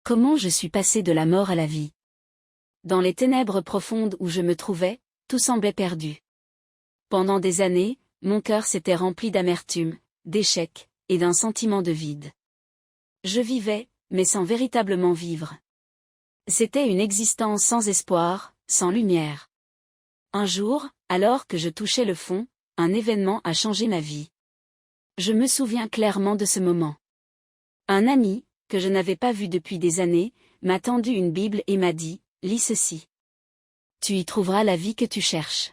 Comment je suis passé de la mort à la vie? Dans les ténèbres profondes où je me trouvais, tout semblait perdu. Pendant des années, mon cœur s'était rempli d'amertume, d'échec, et d'un sentiment de vide. Je vivais, mais sans véritablement vivre. C'était une existence sans espoir, sans lumière. Un jour, alors que je touchais le fond, un événement a changé ma vie. Je me souviens clairement de ce moment. Un ami, que je n'avais pas vu depuis des années, m'a tendu une Bible et m'a dit, « Lis ceci. Tu y trouveras la vie que tu cherches. »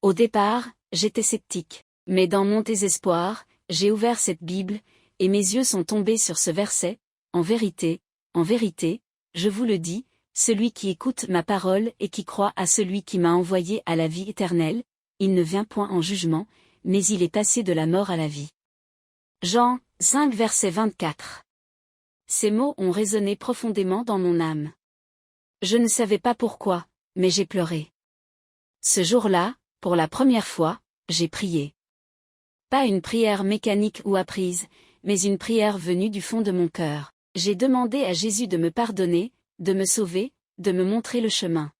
Au départ, j'étais sceptique, mais dans mon désespoir, j'ai ouvert cette Bible, et mes yeux sont tombés sur ce verset, « En vérité, je vous le dis, celui qui écoute ma parole et qui croit à celui qui m'a envoyé à la vie éternelle, il ne vient point en jugement, mais il est passé de la mort à la vie. » Jean 5 verset 24. Ces mots ont résonné profondément dans mon âme. Je ne savais pas pourquoi, mais j'ai pleuré. Ce jour-là, pour la première fois, j'ai prié. Pas une prière mécanique ou apprise, mais une prière venue du fond de mon cœur. J'ai demandé à Jésus de me pardonner, de me sauver, de me montrer le chemin.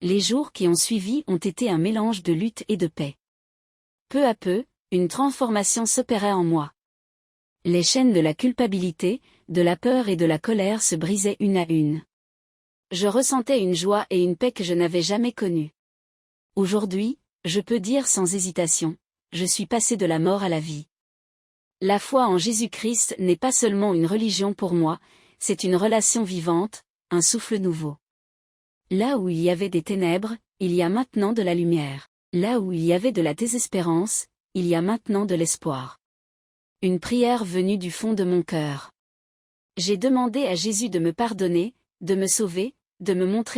Les jours qui ont suivi ont été un mélange de lutte et de paix. Peu à peu, une transformation s'opérait en moi. Les chaînes de la culpabilité, de la peur et de la colère se brisaient une à une. Je ressentais une joie et une paix que je n'avais jamais connues. Aujourd'hui, je peux dire sans hésitation, je suis passé de la mort à la vie. La foi en Jésus-Christ n'est pas seulement une religion pour moi, c'est une relation vivante, un souffle nouveau. Là où il y avait des ténèbres, il y a maintenant de la lumière. Là où il y avait de la désespérance, il y a maintenant de l'espoir. Une prière venue du fond de mon cœur. J'ai demandé à Jésus de me pardonner, de me sauver, de me montrer